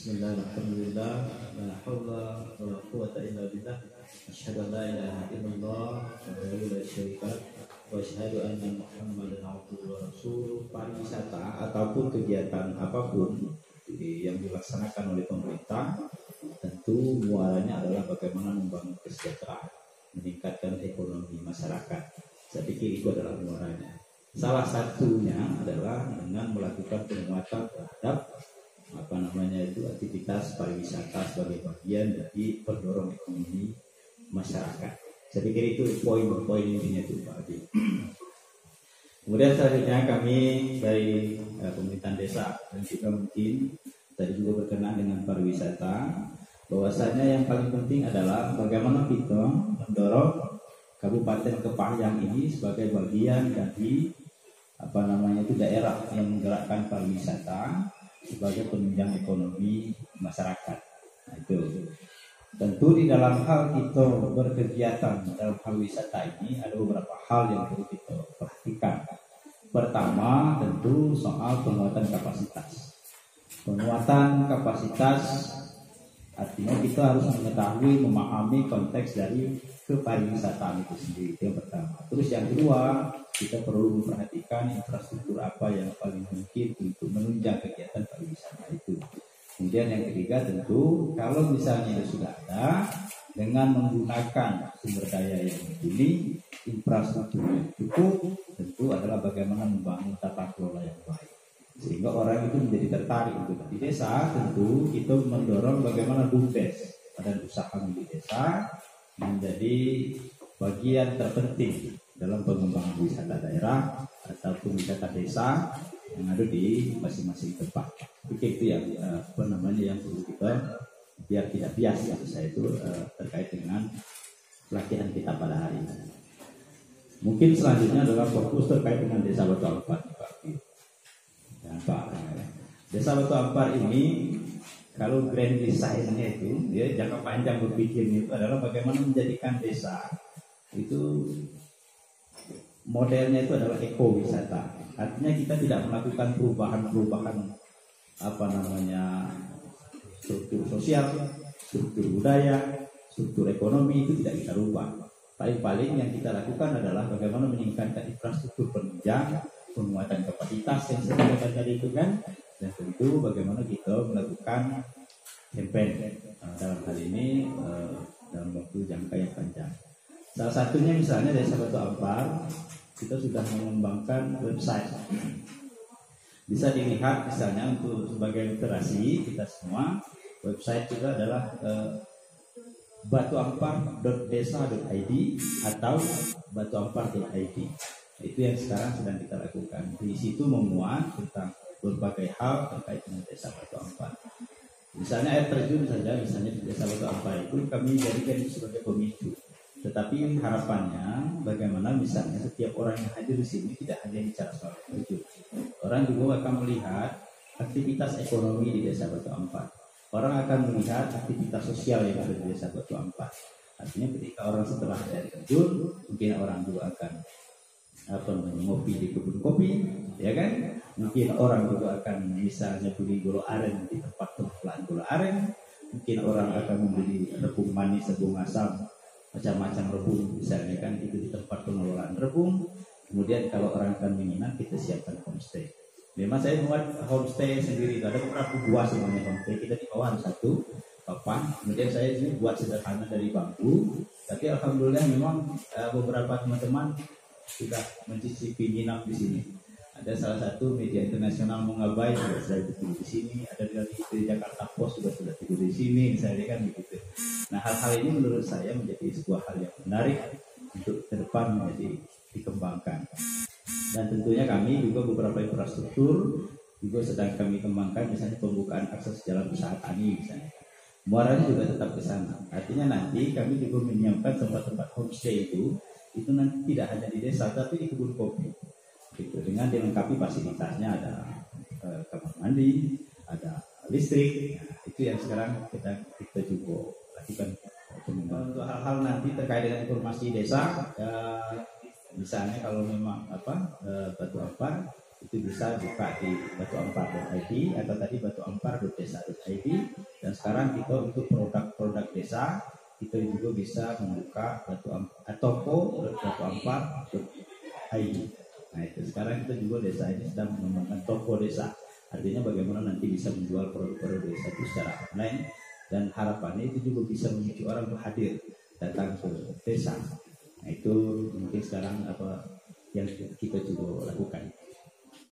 Bismillahirrahmanirrahim. La haula wala quwwata illa billah. Asyhadu an la ilaha illallah wahdahu la syarika lah wa asyhadu anna Muhammadan abduhu wa rasuluh. Pariwisata ataupun kegiatan apapun yang dilaksanakan oleh pemerintah tentu muaranya adalah bagaimana membangun kesejahteraan, meningkatkan ekonomi masyarakat. Saya pikir itu adalah muaranya. Salah satunya adalah dengan melakukan penguatan terhadap aktivitas pariwisata sebagai bagian dari pendorong ekonomi masyarakat. Saya pikir itu poin intinya itu Pak Adi. Kemudian selanjutnya kami dari pemerintahan desa dan juga mungkin tadi juga berkenaan dengan pariwisata, bahwasanya yang paling penting adalah bagaimana kita mendorong Kabupaten Kepanjang ini sebagai bagian dari daerah yang menggerakkan pariwisata sebagai penunjang ekonomi masyarakat. Nah, itu tentu di dalam hal kita berkegiatan dalam hal wisata ini ada beberapa hal yang perlu kita perhatikan. Pertama tentu soal penguatan kapasitas. Penguatan kapasitas artinya kita harus mengetahui, memahami konteks dari kepariwisataan itu sendiri, itu yang pertama. Terus yang kedua, kita perlu memperhatikan infrastruktur apa yang paling mungkin untuk menunjang kegiatan pariwisata itu. Kemudian yang ketiga tentu kalau misalnya sudah ada, dengan menggunakan sumber daya yang mumpuni, infrastruktur yang cukup, tentu adalah bagaimana membangun tata kelola yang baik. Sehingga orang itu menjadi tertarik untuk di desa. Tentu kita mendorong bagaimana BUMDes, badan usaha milik desa, menjadi bagian terpenting dalam pengembangan wisata daerah ataupun wisata desa yang ada di masing-masing tempat. Itu yang yang perlu kita biar tidak bias saya itu terkait dengan pelatihan kita pada hari ini. Mungkin selanjutnya adalah fokus terkait dengan Desa Batu Ampar, Pak. Dan Pak, Desa Batu Ampar ini kalau grand design-nya itu, ya jangka panjang berpikirnya itu adalah bagaimana menjadikan desa itu modelnya itu adalah ekowisata. Artinya kita tidak melakukan perubahan struktur sosial, struktur budaya, struktur ekonomi itu tidak kita rubah. Paling-paling yang kita lakukan adalah bagaimana meningkatkan infrastruktur penunjang, penguatan kapasitas yang saya katakan tadi itu kan. Dan tentu bagaimana kita melakukan campaign dalam hal ini dalam waktu jangka yang panjang. Salah satunya misalnya Desa Batu Ampar, kita sudah mengembangkan website. Bisa dilihat misalnya untuk sebagai literasi kita semua, website juga adalah batuampar.desa.id atau batuampar.id. Itu yang sekarang sedang kita lakukan. Di situ memuat tentang berbagai hal terkait dengan Desa Batu Ampar. Misalnya air terjun saja, misalnya di Desa Batu Ampar itu kami jadikan itu sebagai pemicu. Tetapi harapannya bagaimana misalnya setiap orang yang hadir di sini tidak hanya bicara soal air terjun. Orang juga akan melihat aktivitas ekonomi di Desa Batu Ampar. Orang akan melihat aktivitas sosial yang ada di Desa Batu Ampar. Artinya ketika orang setelah air terjun, mungkin orang juga akan ngopi di kebun kopi, ya kan? Mungkin orang juga akan misalnya beli gula aren di tempat pengelolaan gula aren. Mungkin orang akan membeli rebung manis, rebung asam, macam-macam rebung misalnya kan itu di tempat pengelolaan rebung. Kemudian kalau orang akan menginap, kita siapkan homestay. Memang saya buat homestay sendiri, ada beberapa buah semuanya homestay. Kita di bawah satu papan, kemudian saya ini buat sederhana dari bambu. Tapi alhamdulillah memang beberapa teman-teman sudah mencicipi nginap di sini. Ada salah satu media internasional Mongabai sudah tidur di sini. Ada dari Jakarta Post sudah tidur di sini, misalnya kan begitu. Nah hal-hal ini menurut saya menjadi sebuah hal yang menarik untuk ke depan menjadi dikembangkan. Dan tentunya kami juga beberapa infrastruktur juga sedang kami kembangkan, misalnya pembukaan akses jalan usaha tani misalnya. Muaranya juga tetap ke sana. Artinya nanti kami juga menyiapkan tempat-tempat homestay itu nanti tidak hanya di desa tapi di kebun kopi. Gitu, dengan dilengkapi fasilitasnya ada kamar mandi, ada listrik. Nah, itu yang sekarang kita juga lakukan. Untuk hal-hal nanti terkait dengan informasi desa, misalnya kalau memang Batu Ampar itu itu bisa buka di batuampar.id atau tadi batuampar.desa.id. Dan sekarang kita untuk produk-produk desa kita juga bisa membuka toko.batuampar.id. Nah itu sekarang kita juga desa ini sedang mengembangkan toko desa. Artinya bagaimana nanti bisa menjual produk-produk desa itu secara online, dan harapannya itu juga bisa memicu orang untuk hadir datang ke desa. Nah itu mungkin sekarang apa yang kita coba lakukan.